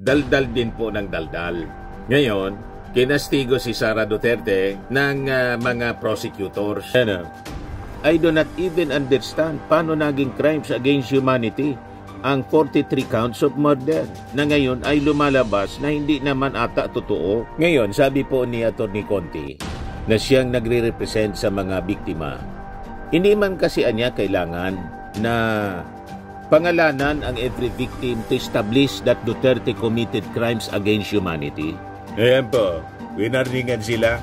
daldal din po ng daldal. Ngayon, kinastigo si Sara Duterte ng mga prosecutors. I do not even understand paano naging crimes against humanity ang 43 counts of murder na ngayon ay lumalabas na hindi naman ata totoo. Ngayon, sabi po ni Atty. Conti na siyang nagre-represent sa mga biktima. Hindi man kasi anya kailangan na pangalanan ang every victim to establish that Duterte committed crimes against humanity. Ayan po, winarningan sila.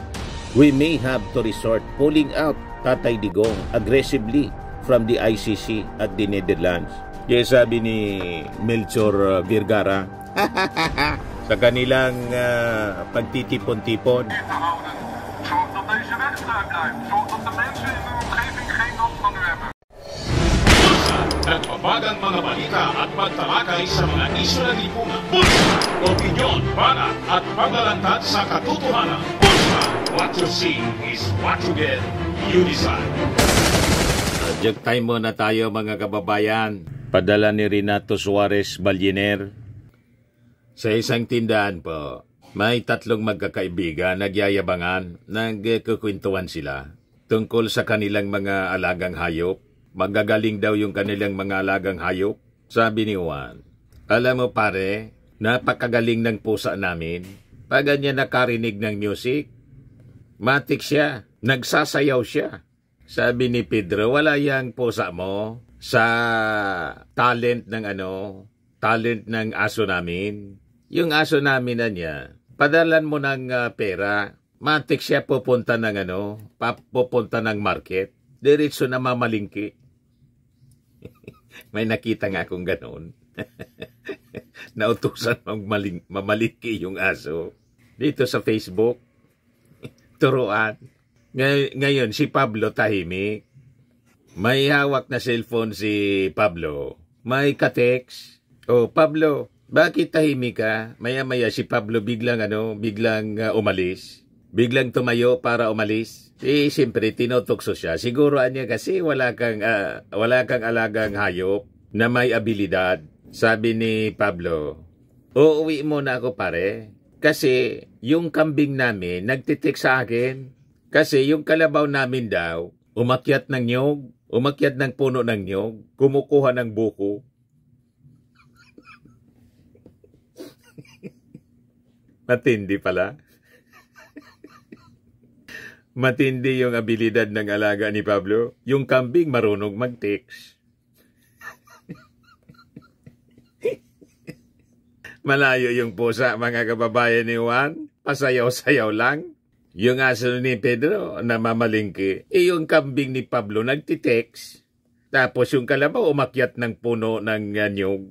We may have to resort pulling out Tatay Digong aggressively from the ICC at the Netherlands. Kaya sabi ni Melchor Vergara sa kanilang pagtitipon-tipon. Zorg dat deze rechtszaak blijft. Zorg dat de mensen in de omgeving geen last van u hebben. Nagbabagang mga balita at pagtalakay sa mga isyu ng lipunan. Bulsa! Opinyon, banat at paglalantad sa katotohanan. Bulsa! What you see is what you get. You decide. Joke time muna tayo mga kababayan. Padala ni Renato Suarez Balyener. Sa isang tindahan po, may tatlong magkakaibigan nagyayabangan, nagkukwentuhan sila tungkol sa kanilang mga alagang hayop. Magagaling daw yung kanilang mga alagang hayop. Sabi ni Juan, alam mo pare, napakagaling ng pusa namin. Pag ganyan nakarinig ng music, matik siya, nagsasayaw siya. Sabi ni Pedro, wala yang pusa mo sa talent ng aso namin. Yung aso namin na niya, padalan mo ng pera, matik siya pupunta ng market, diretso na mamalingki. May nakita nga akong gano'n. Nautusan mamalingki yung aso. Dito sa Facebook, turuan. Ngayon, si Pablo tahimik. May hawak na cellphone si Pablo. May ka-text. Oh, Pablo, bakit tahimik ka? Maya-maya si Pablo biglang umalis. Biglang tumayo para umalis. Siyempre, tinutokso siya. Siguro niya kasi wala kang alagang hayop na may abilidad. Sabi ni Pablo, uuwi muna ako pare. Kasi yung kambing namin nagtitik sa akin. Kasi yung kalabaw namin daw, umakyat ng nyog. Umakyat ng puno ng nyog, kumukuha ng buko. Matindi pala. Matindi yung abilidad ng alaga ni Pablo. Yung kambing marunong mag-text. Malayo yung pusa, mga kababayan ni Juan. Pasayaw-sayaw lang. Yung aso ni Pedro na mamalingki, yung kambing ni Pablo nagtitext. Tapos yung kalabaw umakyat ng puno ng nyog.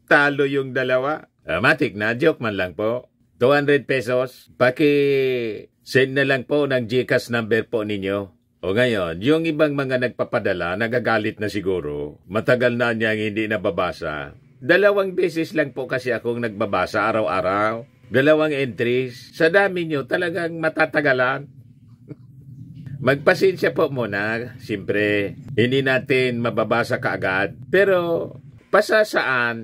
Talo yung dalawa. Matik na, joke man lang po. 200 pesos. Paki-send na lang po ng GCash number po ninyo. O ngayon, yung ibang mga nagpapadala, nagagalit na siguro. Matagal na niyang hindi nababasa. 2 beses lang po kasi akong nagbabasa araw-araw. 2 entries. Sa dami nyo, talagang matatagalan. Magpasensya po muna. Siyempre, hindi natin mababasa kaagad. Pero, pasasaat,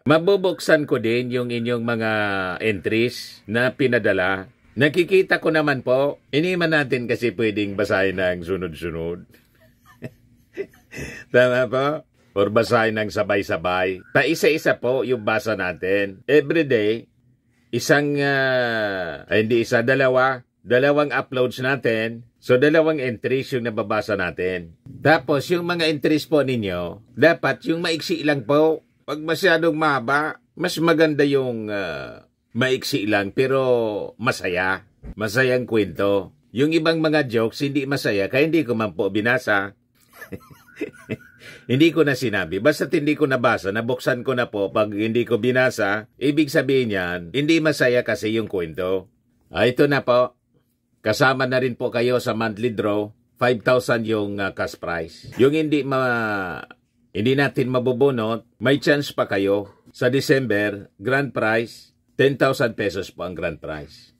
mabubuksan ko din yung inyong mga entries na pinadala. Nakikita ko naman po, hindi man natin kasi pwedeng basahin ng sunod-sunod. Tama po? Or basahin ng sabay-sabay. Paisa-isa po yung basa natin. Everyday, dalawang uploads natin. So, 2 entries yung nababasa natin. Tapos, yung mga entries po ninyo, dapat yung maiksi lang po. Pag masyadong mahaba, mas maganda yung maiksi lang pero masaya. Masayang kwento. Yung ibang mga jokes, hindi masaya, kaya hindi ko man po binasa. Hindi ko na sinabi. Basta't hindi ko nabasa, nabuksan ko na po. Pag hindi ko binasa, ibig sabihin yan, hindi masaya kasi yung kwento. Ito na po. Kasama na rin po kayo sa monthly draw. 5,000 yung cash prize. Yung hindi natin mabubunot, may chance pa kayo. Sa December, grand prize, 10,000 pesos po ang grand prize.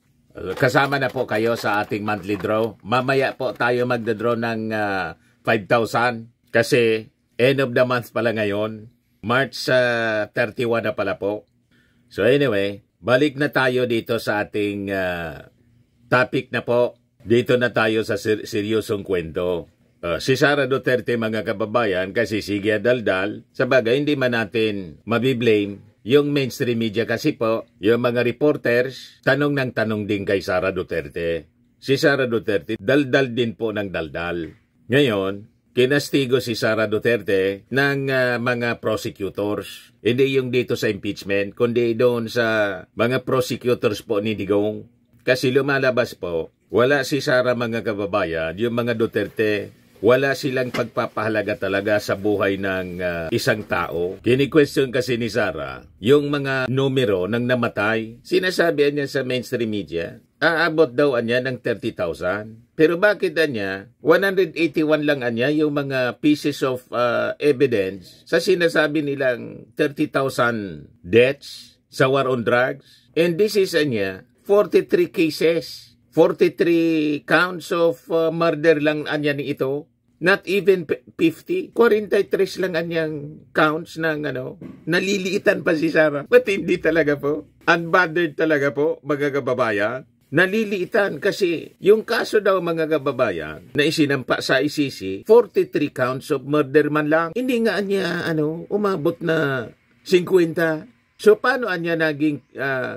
Kasama na po kayo sa ating monthly draw. Mamaya po tayo magda-draw ng 5,000. Kasi end of the month pala ngayon. March 31 na pala po. So anyway, balik na tayo dito sa ating topic na po. Dito na tayo sa seryosong kwento. Si Sara Duterte, mga kababayan, kasi sige daldal, sa bagay hindi man natin mabiblame yung mainstream media kasi po, yung mga reporters, tanong ng tanong din kay Sara Duterte. Si Sara Duterte, daldal din po ng daldal. Ngayon, kinastigo si Sara Duterte ng mga prosecutors. Hindi yung dito sa impeachment, kundi doon sa mga prosecutors po ni Digong. Kasi lumalabas po, wala si Sara, mga kababayan, yung mga Duterte, wala silang pagpapahalaga talaga sa buhay ng isang tao. Kini-question kasi ni Sara yung mga numero ng namatay. Sinasabi niya sa mainstream media, aabot daw niya ng 30,000. Pero bakit niya 181 lang niya yung mga pieces of evidence sa sinasabi nilang 30,000 deaths sa war on drugs? And this is niya 43 cases. 43 counts of murder lang anya ni ito. Not even 50. 43 lang anyang counts ng naliliitan pa si Sara. Ba't hindi talaga po? Unbothered talaga po, mga kababayan. Naliliitan kasi yung kaso daw, mga kababayan, na isinampa sa ICC, 43 counts of murder man lang. Hindi nga niya umabot na 50. So paano anya naging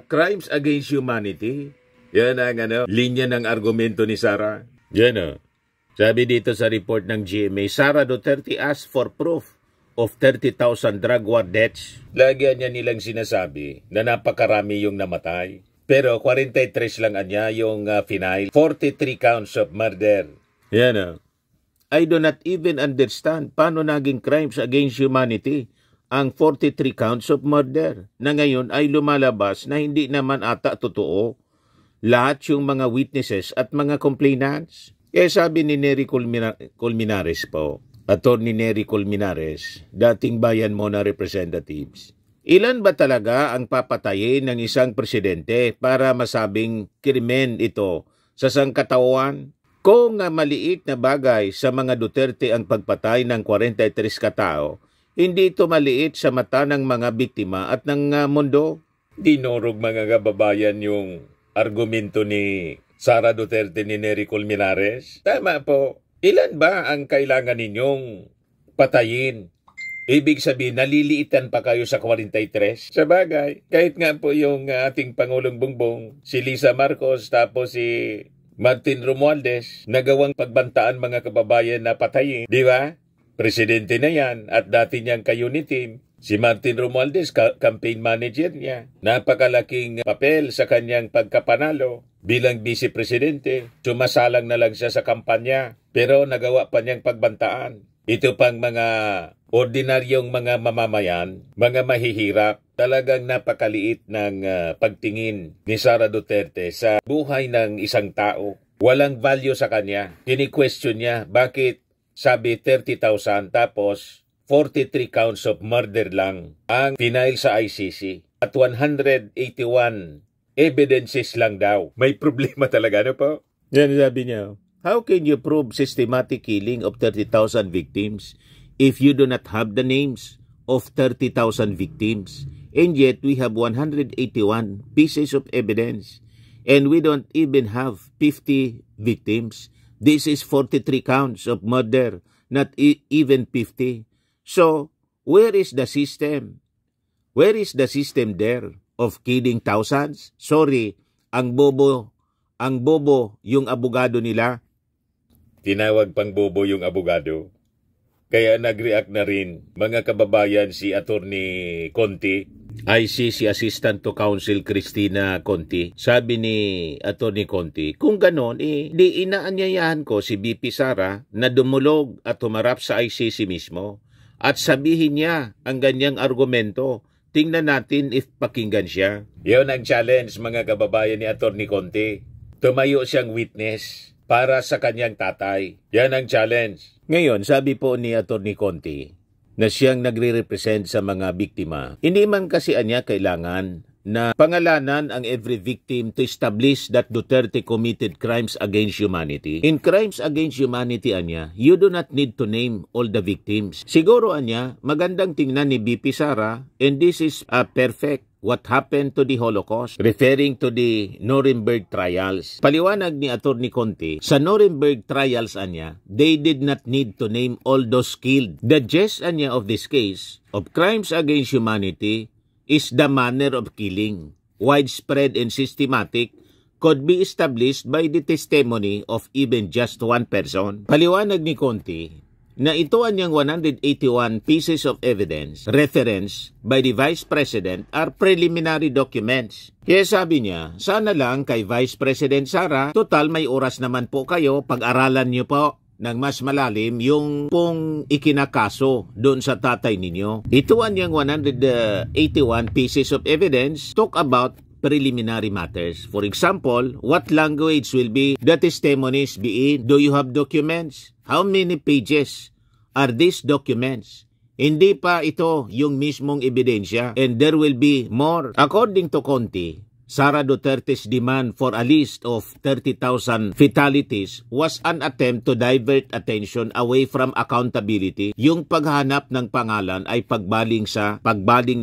crimes against humanity? Yan ang linya ng argumento ni Sara. Yan Sabi dito sa report ng GMA, Sara Duterte asked for proof of 30,000 drug war deaths. Lagi niya nilang sinasabi na napakarami yung namatay. Pero 43 lang niya yung final. 43 counts of murder. Yan I do not even understand paano naging crimes against humanity ang 43 counts of murder na ngayon ay lumalabas na hindi naman ata totoo lahat yung mga witnesses at mga complainants. Sabi ni Nery Colmenares po, Attorney Nery Colmenares, dating bayan mo na representatives, ilan ba talaga ang papatayin ng isang presidente para masabing krimen ito sa sangkatauhan? Kung maliit na bagay sa mga Duterte ang pagpatay ng 43 katao, hindi ito maliit sa mata ng mga biktima at ng mundo. Dinurog, mga kababayan, yung argumento ni Sara Duterte ni Nery Colmenares. Tama po. Ilan ba ang kailangan ninyong patayin? Ibig sabihin, naliliitan pa kayo sa 43? Sa bagay, kahit nga po yung ating Pangulong Bongbong, si Lisa Marcos, tapos si Martin Romualdez, nagawang pagbantaan, mga kababayan, na patayin. Di ba? Presidente na yan at dati niyang ka-unit team. Si Martin Romualdez, campaign manager niya. Napakalaking papel sa kanyang pagkapanalo bilang vice-presidente. Sumasalang na lang siya sa kampanya, pero nagawa pa niyang pagbantaan. Ito pang mga ordinaryong mga mamamayan, mga mahihirap, talagang napakaliit ng pagtingin ni Sara Duterte sa buhay ng isang tao. Walang value sa kanya. Kini-question niya, bakit sabi 30,000 tapos 43 counts of murder lang ang final sa ICC at 181 evidences lang daw. May problema talaga, po? Yan sabi niya. How can you prove systematic killing of 30,000 victims if you do not have the names of 30,000 victims? And yet we have 181 pieces of evidence and we don't even have 50 victims. This is 43 counts of murder, not even 50. So, where is the system? Where is the system there of killing thousands? Sorry, ang bobo yung abogado nila. Tinawag pang bobo yung abogado. Kaya nag-react na rin, mga kababayan, si Attorney Conti, ICC Assistant to Counsel Cristina Conti. Sabi ni Attorney Conti, kung ganon, di inaanyayahan ko si BP Sara na dumulog at humarap sa ICC mismo at sabihin niya ang ganyang argumento. Tingnan natin if pakinggan siya. Yun ang challenge, mga kababayan, ni Attorney Conti. Tumayo siyang witness para sa kanyang tatay. Yan ang challenge. Ngayon, sabi po ni Attorney Conti na siyang nagre-represent sa mga biktima, hindi man kasi niya kailangan na pangalanan ang every victim to establish that Duterte committed crimes against humanity. In crimes against humanity, anya, you do not need to name all the victims. Siguro, anya, magandang tingnan ni BP Sara, and this is perfect. What happened to the Holocaust, referring to the Nuremberg trials. Paliwanag ni Atty. Conti, sa Nuremberg trials, anya, they did not need to name all those killed. The gist, anya, of this case of crimes against humanity is the manner of killing, widespread and systematic, could be established by the testimony of even just one person. Paliwanag ni Conti na ito anyang 181 pieces of evidence referenced by the Vice President are preliminary documents. Kaya sabi niya, sana lang kay Vice President Sara, total may oras naman po kayo, pag-aralan niyo po ng mas malalim yung pong ikinakaso doon sa tatay ninyo. Ito anyang 181 pieces of evidence talk about preliminary matters. For example, what language will be the testimonies be in? Do you have documents? How many pages are these documents? Hindi pa ito yung mismong ebidensya, and there will be more. According to Conti, Sara Duterte's demand for a list of 30,000 fatalities was an attempt to divert attention away from accountability. Yung paghanap ng pangalan ay pagbaling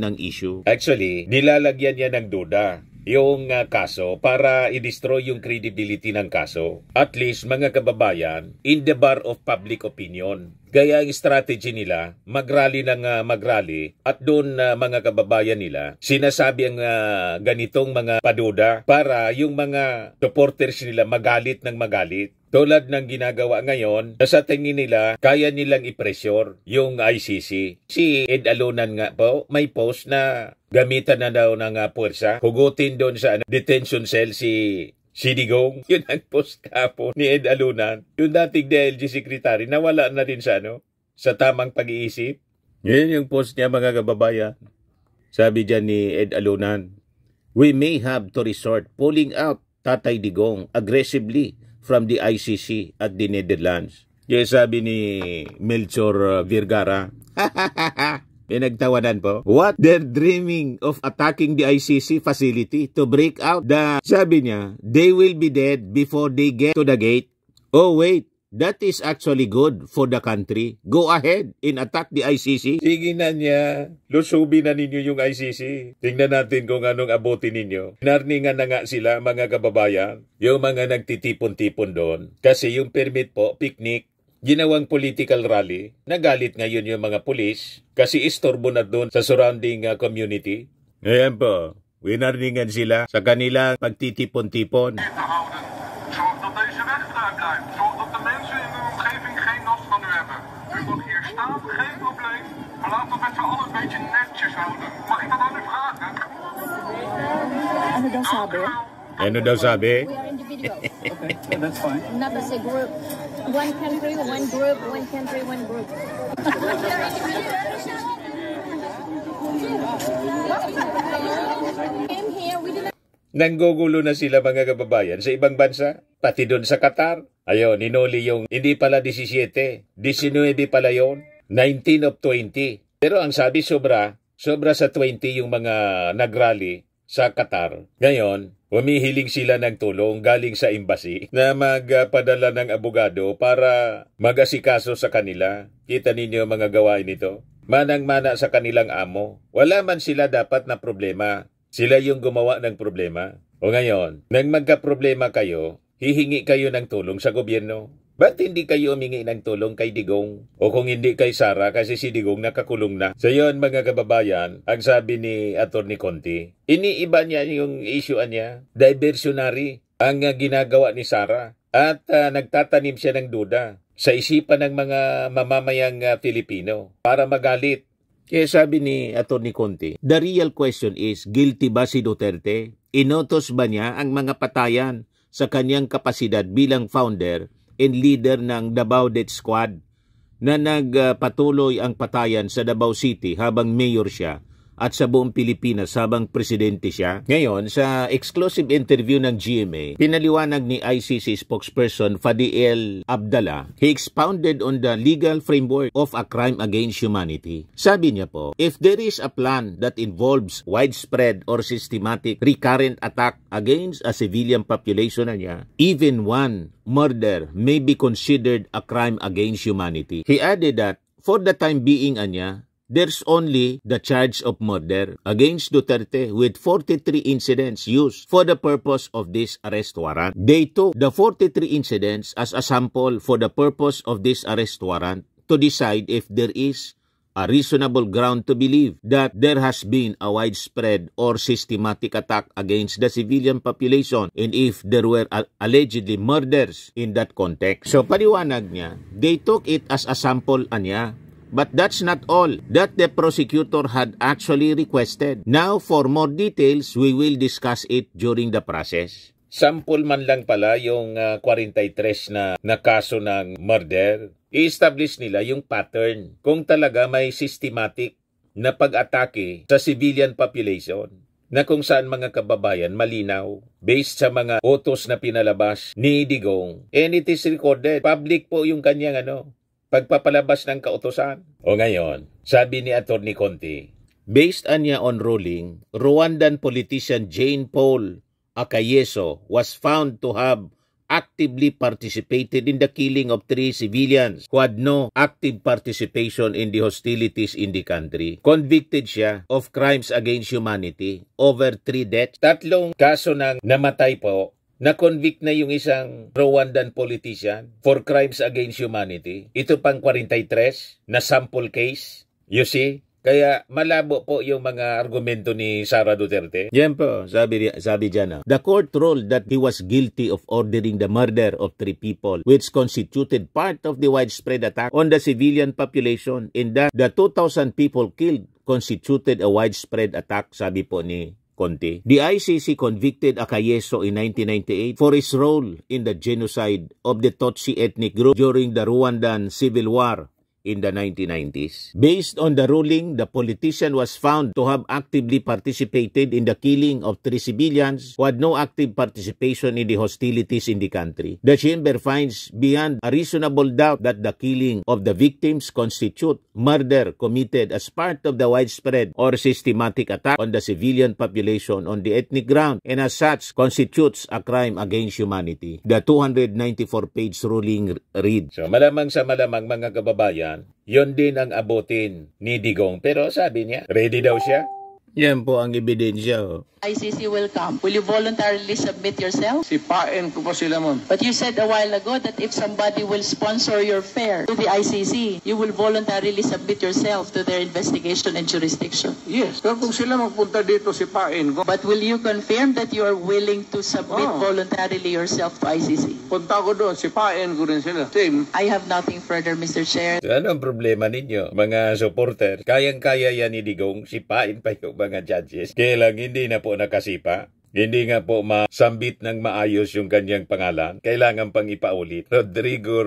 ng issue. Actually, nilalagyan niya ng duda yung kaso para i-destroy yung credibility ng kaso. At least, mga kababayan, in the bar of public opinion. Kaya ang strategy nila, mag-rally ng mag-rally, at doon mga kababayan nila, sinasabi ang ganitong mga paduda para yung mga supporters nila magalit ng magalit. Tulad ng ginagawa ngayon, sa tingin nila, kaya nilang i-pressure yung ICC. Si Ed Alunan nga po, may post na gamitan na daw ng puwersa. Hugutin doon sa detention cell si Digong. Yun ang post kapo ni Ed Alunan. Yung dating DLG secretary, nawala na din sa tamang pag-iisip. Yan yung post niya, mga kababayan. Sabi dyan ni Ed Alunan, we may have to resort pulling out Tatay Digong aggressively from the ICC at the Netherlands. Yung sabi ni Melchor Vergara, may nagtawanan po. What? They're dreaming of attacking the ICC facility to break out sabi niya, they will be dead before they get to the gate. Oh wait, that is actually good for the country. Go ahead and attack the ICC. Sige na niya. Lusubi na ninyo yung ICC. Tingnan natin kung anong abutin ninyo. Narningan na nga sila, mga kababayan. Yung mga nagtitipon-tipon doon. Kasi yung permit po, picnic, ginawang political rally. Nagalit ngayon yung mga pulis kasi istorbo na doon sa surrounding community. Ngayon po, winarningan sila sa kanilang pagtitipon-tipon. Zorg dat deze weg vrij blijft. Zorg dat de mensen in uw omgeving geen last van u hebben. U mag hier staan, geen probleem. Maar laten we met z'n allen een beetje netjes houden. Mag ik dat aan u vragen? Ano daw sabi? Ano daw sabi? We are individuals, Okay, that's fine. not as a group. One country, one group, one country, one group. Came here, we did not. Nanggugulo na sila, mga kababayan, sa ibang bansa, pati doon sa Qatar. Ayun, ninuli yung hindi pala 17, 19 pala yon, 19 of 20. Pero ang sabi sobra sa 20 yung mga nagrally sa Qatar. Ngayon, humihiling sila ng tulong galing sa embassy na magpadala ng abogado para mag-asikaso sa kanila. Kita ninyo mga gawain nito. Manang-mana sa kanilang amo. Wala man sila dapat na problema. Sila yung gumawa ng problema. O ngayon, nang magka-problema kayo, hihingi kayo ng tulong sa gobyerno. Ba't hindi kayo humingi ng tulong kay Digong? O kung hindi kay Sara, kasi si Digong nakakulong na. So yun, mga kababayan, ang sabi ni Atty. Conti, iniiba niya yung issue niya. Diversionary ang ginagawa ni Sara. At nagtatanim siya ng duda sa isipan ng mga mamamayang Pilipino para magalit. Kaya sabi ni Atty. Conti, the real question is, guilty ba si Duterte? Inotos ba niya ang mga patayan sa kanyang kapasidad bilang founder and leader ng Davao Death Squad na nagpatuloy ang patayan sa Davao City habang mayor siya at sa buong Pilipinas habang presidente siya. Ngayon, sa exclusive interview ng GMA, pinaliwanag ni ICC spokesperson Fadiel Abdallah, he expounded on the legal framework of a crime against humanity. Sabi niya po, if there is a plan that involves widespread or systematic recurrent attack against a civilian population na niya, even one murder may be considered a crime against humanity. He added that, for the time being anya, there's only the charge of murder against Duterte with 43 incidents used for the purpose of this arrest warrant. They took the 43 incidents as a sample for the purpose of this arrest warrant to decide if there is a reasonable ground to believe that there has been a widespread or systematic attack against the civilian population and if there were allegedly murders in that context. So paliwanag niya, they took it as a sample anya. But that's not all that the prosecutor had actually requested. Now, for more details, we will discuss it during the process. Sample man lang pala yung 43 na kaso ng murder. I-establish nila yung pattern kung talaga may systematic na pag-atake sa civilian population na kung saan mga kababayan malinaw based sa mga utos na pinalabas ni Digong. And it is recorded. Public po yung kanyang pagpapalabas ng kautosan. O ngayon, sabi ni Atty. Conti, based anya on ruling, Rwandan politician Jane Paul Akayeso was found to have actively participated in the killing of 3 civilians who had no active participation in the hostilities in the country. Convicted siya of crimes against humanity, over 3 deaths. 3 kaso ng namatay po, na-convict na yung isang Rwandan politician for crimes against humanity. Ito pang 43 na sample case. You see? Kaya malabo po yung mga argumento ni Sara Duterte. Yan po, sabi dyan. The court ruled that he was guilty of ordering the murder of 3 people, which constituted part of the widespread attack on the civilian population, in that the 2,000 people killed constituted a widespread attack, sabi po ni Conti. The ICC convicted Akayeso in 1998 for his role in the genocide of the Tutsi ethnic group during the Rwandan Civil War in the 1990s. Based on the ruling, the politician was found to have actively participated in the killing of 3 civilians who had no active participation in the hostilities in the country. The chamber finds beyond a reasonable doubt that the killing of the victims constitute murder committed as part of the widespread or systematic attack on the civilian population on the ethnic ground, and as such constitutes a crime against humanity. The 294-page ruling reads. So malamang sa malamang mga kababayan, yon din ang abutin ni Digong. Pero sabi niya, ready daw siya. Yan po ang ebidensya. ICC will come. Will you voluntarily submit yourself? Sipain ko pa sila, ma'am. But you said a while ago that if somebody will sponsor your fare to the ICC, you will voluntarily submit yourself to their investigation and jurisdiction. Yes. Pero kung sila magpunta dito, sipain ko. But will you confirm that you are willing to submit voluntarily yourself to ICC? Punta ko doon, sipain ko rin sila. Same. I have nothing further, Mr. Chair. So, ano ang problema ninyo, mga supporter? Kayang-kaya yan ni Digong, sipain pa yung mga judges. Kaya lang hindi na po nakasipa. Hindi nga po masambit ng maayos yung kanyang pangalan. Kailangan pang ipaulit. Rodrigo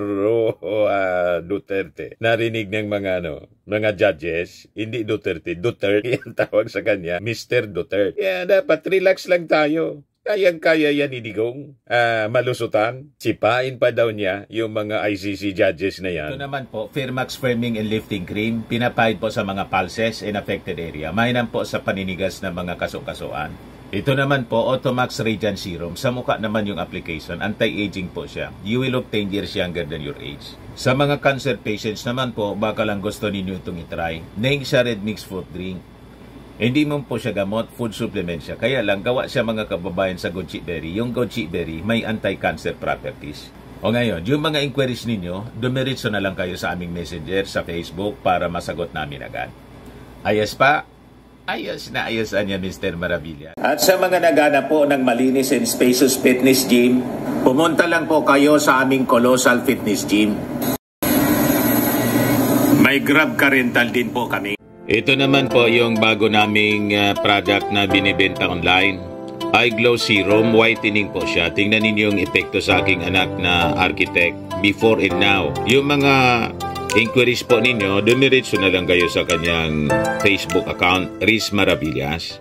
Duterte. Narinig ng mga judges, hindi Duterte. Duterte ang tawag sa kanya, Mr. Duterte. Kaya dapat relax lang tayo. Kayang-kaya yan ni Digong malusutan. Sipain pa daw niya yung mga ICC judges na yan. Ito naman po, Firmax Firming and Lifting Cream, pinapahid po sa mga pulses in affected area. Mainam po sa paninigas na mga kaso-kasuan. Ito naman po, Automax Radiant Serum. Sa mukha naman yung application, anti-aging po siya. You will look 10 years younger than your age. Sa mga cancer patients naman po, baka lang gusto ninyo itong itry. Nengsa Red Mixed Fruit Drink. Hindi mo po siya gamot, food supplement siya. Kaya lang, gawa siya mga kababayan sa goji berry. Yung goji berry may anti-cancer properties. O ngayon, yung mga inquiries ninyo, dumiritso na lang kayo sa aming messenger sa Facebook para masagot namin agad. Ayos pa? Ayos na ayos niya, Mr. Maravilla. At sa mga naghanap po ng malinis and spacious fitness gym, pumunta lang po kayo sa aming Colossal Fitness Gym. May Grab Car Rental din po kami. Ito naman po yung bago naming product na binibenta online. Eye Glow Serum, whitening po siya. Tingnan ninyo yung epekto sa aking anak na architect before and now. Yung mga inquiries po ninyo, dumiretso na lang kayo sa kanyang Facebook account, Riz Maravillas.